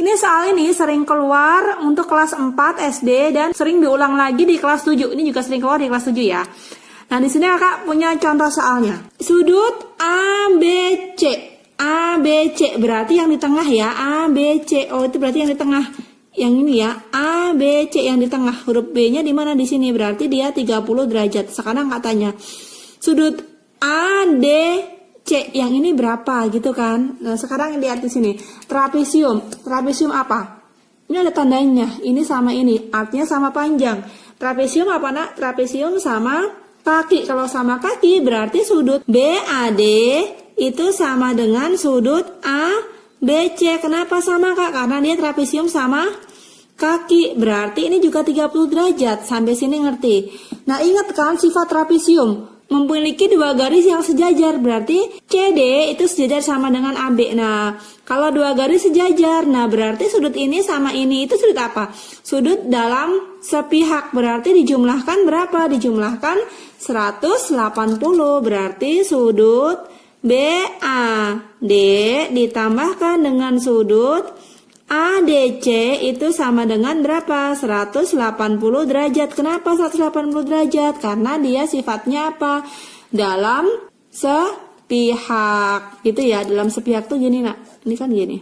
Ini soal ini sering keluar untuk kelas 4 SD dan sering diulang lagi di kelas 7. Ini juga sering keluar di kelas 7 ya. Nah, di sini Kakak punya contoh soalnya. Sudut ABC. ABC berarti yang di tengah ya. ABC. Oh, itu berarti yang di tengah. Yang ini ya. ABC yang di tengah. Huruf B-nya di mana di sini? Berarti dia 30 derajat. Sekarang katanya sudut ADC yang ini berapa gitu kan? Nah, sekarang lihat di sini. Trapesium. Trapesium apa? Ini ada tandanya. Ini sama ini. Artinya sama panjang. Trapesium apa, Nak? Trapesium sama kaki. Kalau sama kaki berarti sudut BAD itu sama dengan sudut ABC. Kenapa sama, Kak? Karena dia trapesium sama kaki. Berarti ini juga 30 derajat. Sampai sini ngerti. Nah, ingat kan sifat trapesium memiliki dua garis yang sejajar. Berarti CD itu sejajar sama dengan AB. Nah, kalau dua garis sejajar, nah berarti sudut ini sama ini itu sudut apa? Sudut dalam sepihak. Berarti dijumlahkan berapa? Dijumlahkan 180. Berarti sudut BAD ditambahkan dengan sudut ADC itu sama dengan berapa? 180 derajat. Kenapa 180 derajat? Karena dia sifatnya apa? Dalam sepihak. Gitu ya, dalam sepihak tuh gini, Nak. Ini kan gini.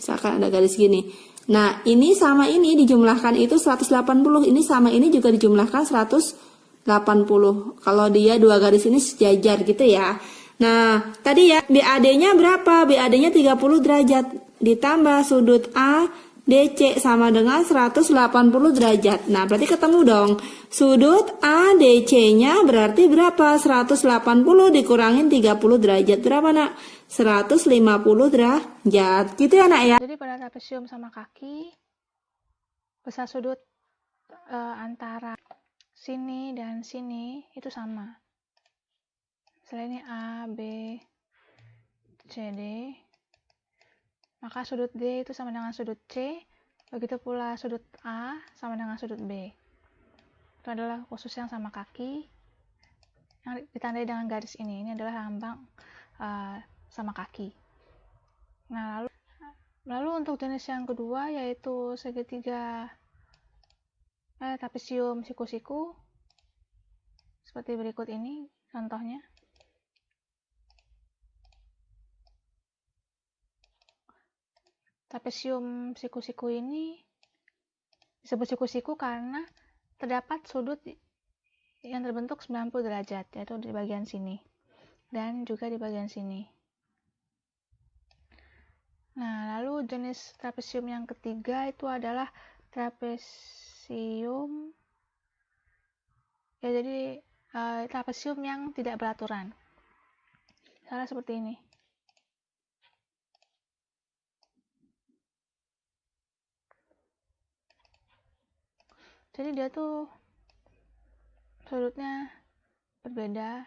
Misalkan ada garis gini. Nah, ini sama ini dijumlahkan itu 180. Ini sama ini juga dijumlahkan 180. Kalau dia dua garis ini sejajar gitu ya. Nah, tadi ya BAD-nya berapa? BAD-nya 30 derajat. Ditambah sudut ADC sama dengan 180 derajat. Nah, berarti ketemu dong. Sudut ADC-nya berarti berapa? 180 dikurangin 30 derajat. Berapa, Nak? 150 derajat. Gitu ya, Nak ya? Jadi pada trapesium sama kaki, besar sudut antara sini dan sini itu sama. Misalnya ini A, B, C, D. Maka sudut D itu sama dengan sudut C, begitu pula sudut A sama dengan sudut B. Itu adalah khusus yang sama kaki, yang ditandai dengan garis ini. Ini adalah lambang sama kaki. Nah, lalu untuk jenis yang kedua yaitu segitiga trapesium siku-siku, seperti berikut ini contohnya. Trapesium siku-siku ini disebut siku-siku karena terdapat sudut yang terbentuk 90 derajat, yaitu di bagian sini dan juga di bagian sini. Nah, lalu jenis trapesium yang ketiga itu adalah trapesium ya, jadi trapesium yang tidak beraturan. Misalnya seperti ini. Jadi dia tuh sudutnya berbeda,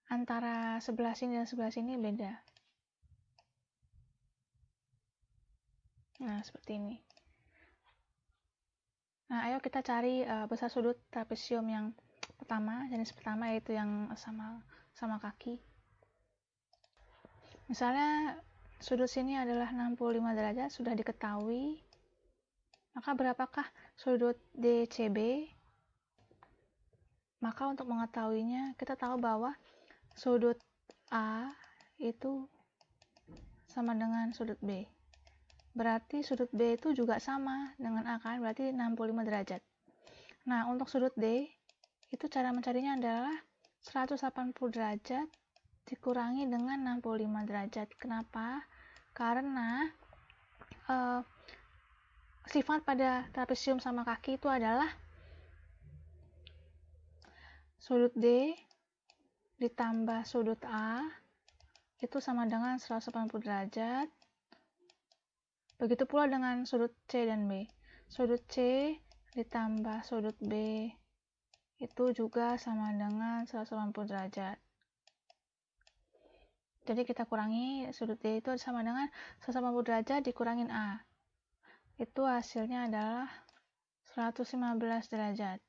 antara sebelah sini dan sebelah sini beda. Nah, seperti ini. Nah, ayo kita cari besar sudut trapesium yang pertama, jenis pertama, yaitu yang sama kaki. Misalnya sudut sini adalah 65 derajat, sudah diketahui. Maka berapakah sudut DCB? Maka untuk mengetahuinya, kita tahu bahwa sudut A itu sama dengan sudut B. Berarti sudut B itu juga sama dengan A kan, berarti 65 derajat. Nah, untuk sudut D, itu cara mencarinya adalah 180 derajat dikurangi dengan 65 derajat. Kenapa? Karena sifat pada trapesium sama kaki itu adalah sudut D ditambah sudut A itu sama dengan 180 derajat. Begitu pula dengan sudut C dan B. Sudut C ditambah sudut B itu juga sama dengan 180 derajat. Jadi kita kurangi sudut D itu sama dengan 180 derajat dikurangin A. Itu hasilnya adalah 115 derajat.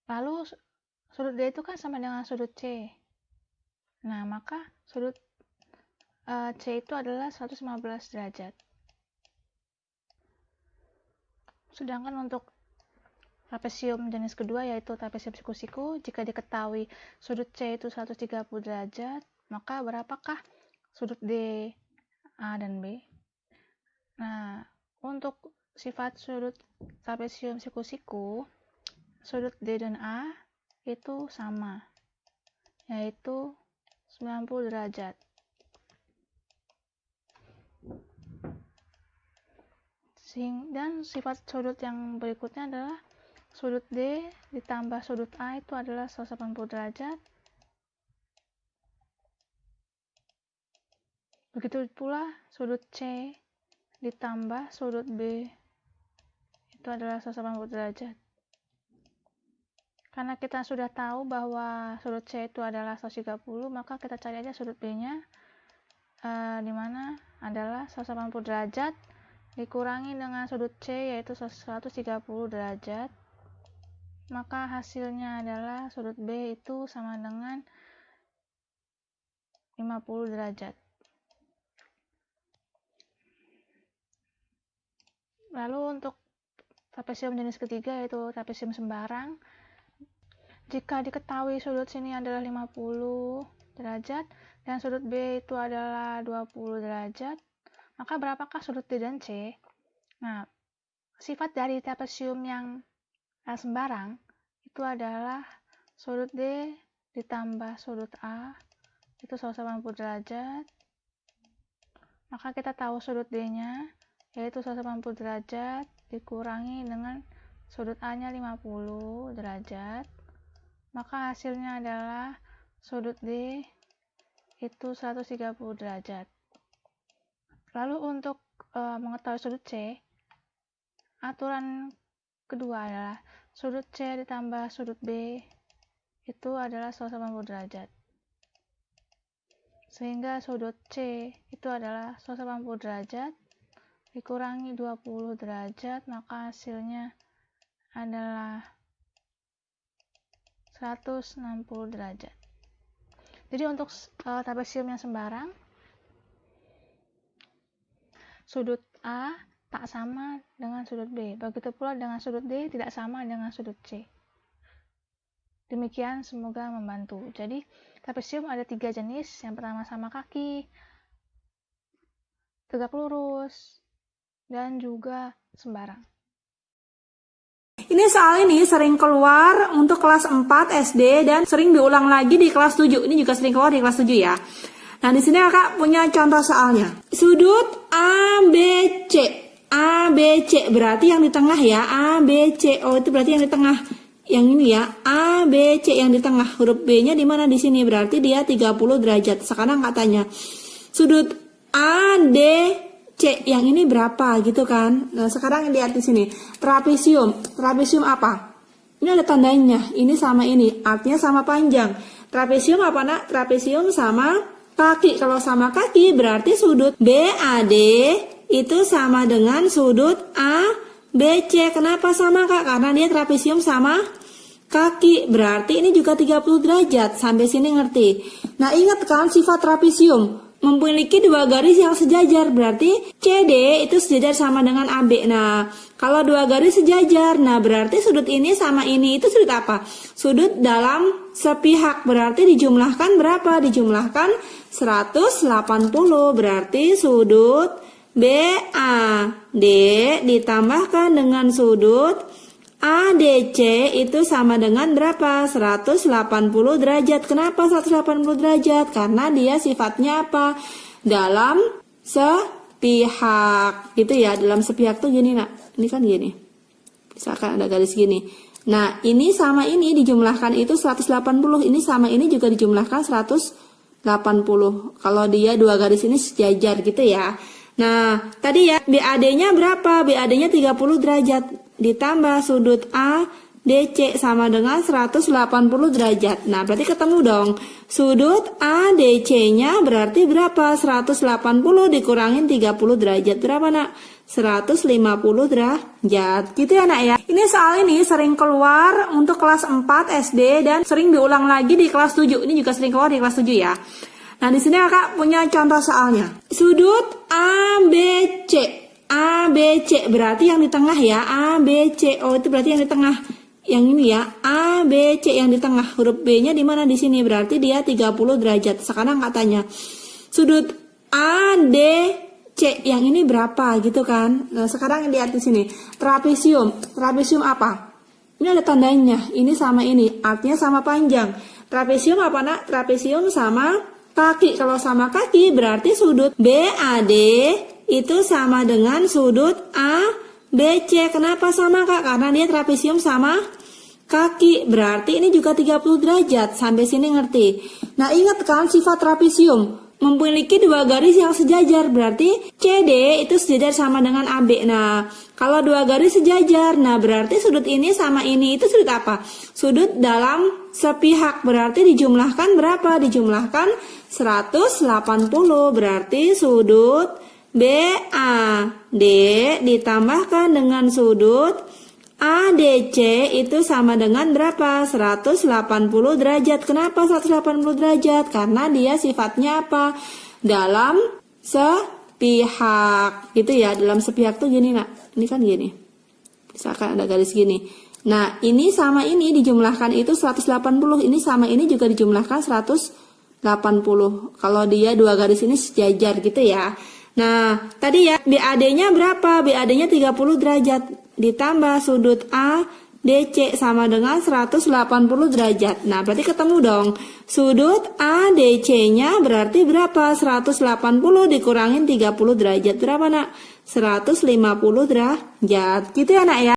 Lalu sudut D itu kan sama dengan sudut C. Nah, maka sudut C itu adalah 115 derajat. Sedangkan untuk trapesium jenis kedua yaitu trapesium siku-siku, jika diketahui sudut C itu 130 derajat, maka berapakah sudut D, A, dan B? Nah, untuk sifat sudut trapesium siku-siku, sudut D dan A itu sama, yaitu 90 derajat. Dan sifat sudut yang berikutnya adalah sudut D ditambah sudut A itu adalah 180 derajat. Begitu pula sudut C ditambah sudut B itu adalah 180 derajat. Karena kita sudah tahu bahwa sudut C itu adalah 130, maka kita cari aja sudut B-nya, di mana adalah 180 derajat dikurangi dengan sudut C yaitu 130 derajat, maka hasilnya adalah sudut B itu sama dengan 50 derajat. Lalu untuk trapesium jenis ketiga yaitu trapesium sembarang, jika diketahui sudut sini adalah 50 derajat dan sudut B itu adalah 20 derajat, maka berapakah sudut D dan C? Nah, sifat dari trapesium yang sembarang itu adalah sudut D ditambah sudut A itu 180 derajat. Maka kita tahu sudut D-nya yaitu 180 derajat dikurangi dengan sudut A-nya 50 derajat. Maka hasilnya adalah sudut D itu 130 derajat. Lalu untuk mengetahui sudut C, aturan kedua adalah sudut C ditambah sudut B itu adalah 180 derajat. Sehingga sudut C itu adalah 180 derajat dikurangi 20 derajat, maka hasilnya adalah 160 derajat. Jadi untuk trapesium yang sembarang, sudut A tak sama dengan sudut B. Begitu pula dengan sudut D tidak sama dengan sudut C. Demikian, semoga membantu. Jadi, trapesium ada 3 jenis. Yang pertama sama kaki, tegak lurus, dan juga sembarang. Ini soal ini sering keluar untuk kelas 4 SD dan sering diulang lagi di kelas 7. Ini juga sering keluar di kelas 7 ya. Nah, di sini Kakak punya contoh soalnya. Sudut ABC. ABC berarti yang di tengah ya. ABC. Oh, itu berarti yang di tengah. Yang ini ya. ABC yang di tengah. Huruf B-nya di mana di sini? Berarti dia 30 derajat. Sekarang Kak tanya. Sudut ADC yang ini berapa gitu kan? Nah, sekarang lihat di sini. Trapesium. Trapesium apa? Ini ada tandanya. Ini sama ini. Artinya sama panjang. Trapesium apa, Nak? Trapesium sama kaki. Kalau sama kaki berarti sudut BAD itu sama dengan sudut ABC. Kenapa sama, Kak? Karena dia trapesium sama kaki. Berarti ini juga 30 derajat. Sampai sini ngerti. Nah, ingat kan sifat trapesium memiliki 2 garis yang sejajar. Berarti CD itu sejajar sama dengan AB. Nah, kalau 2 garis sejajar, nah berarti sudut ini sama ini itu sudut apa? Sudut dalam sepihak. Berarti dijumlahkan berapa? Dijumlahkan 180. Berarti sudut BAD ditambahkan dengan sudut ADC itu sama dengan berapa? 180 derajat. Kenapa 180 derajat? Karena dia sifatnya apa? Dalam sepihak. Gitu ya, dalam sepihak tuh gini, Nak. Ini kan gini. Misalkan ada garis gini. Nah, ini sama ini dijumlahkan itu 180. Ini sama ini juga dijumlahkan 180. Kalau dia 2 garis ini sejajar gitu ya. Nah, tadi ya BAD-nya berapa? BAD-nya 30 derajat ditambah sudut ADC sama dengan 180 derajat. Nah, berarti ketemu dong. Sudut ADC-nya berarti berapa? 180 dikurangin 30 derajat. Berapa, Nak? 150 derajat. Gitu ya, Nak ya. Ini soal ini sering keluar untuk kelas 4 SD dan sering diulang lagi di kelas 7. Ini juga sering keluar di kelas 7 ya. Nah, di sini Kakak punya contoh soalnya. Sudut ABC. ABC berarti yang di tengah ya. ABC. Oh, itu berarti yang di tengah. Yang ini ya. ABC yang di tengah. Huruf B-nya di mana di sini? Berarti dia 30 derajat. Sekarang katanya sudut ADC yang ini berapa gitu kan? Nah, sekarang lihat di sini. Trapesium. Trapesium apa? Ini ada tandanya. Ini sama ini. Artinya sama panjang. Trapesium apa, Nak? Trapesium sama kaki. Kalau sama kaki berarti sudut BAD itu sama dengan sudut ABC. Kenapa sama, Kak? Karena dia trapesium sama kaki. Berarti ini juga 30 derajat. Sampai sini ngerti. Nah, ingat kan sifat trapesium? Memiliki dua garis yang sejajar. Berarti CD itu sejajar sama dengan AB. Nah, kalau dua garis sejajar, nah berarti sudut ini sama ini itu sudut apa? Sudut dalam sepihak. Berarti dijumlahkan berapa? Dijumlahkan 180. Berarti sudut BAD ditambahkan dengan sudut ADC itu sama dengan berapa? 180 derajat. Kenapa 180 derajat? Karena dia sifatnya apa? Dalam sepihak. Gitu ya, dalam sepihak tuh gini, Nak. Ini kan gini. Misalkan ada garis gini. Nah, ini sama ini dijumlahkan itu 180. Ini sama ini juga dijumlahkan 180. Kalau dia dua garis ini sejajar gitu ya. Nah, tadi ya BAD-nya berapa? BAD-nya 30 derajat. Ditambah sudut ADC sama dengan 180 derajat. Nah, berarti ketemu dong. Sudut ADC-nya berarti berapa? 180 dikurangin 30 derajat. Berapa, Nak? 150 derajat. Gitu ya, Nak ya.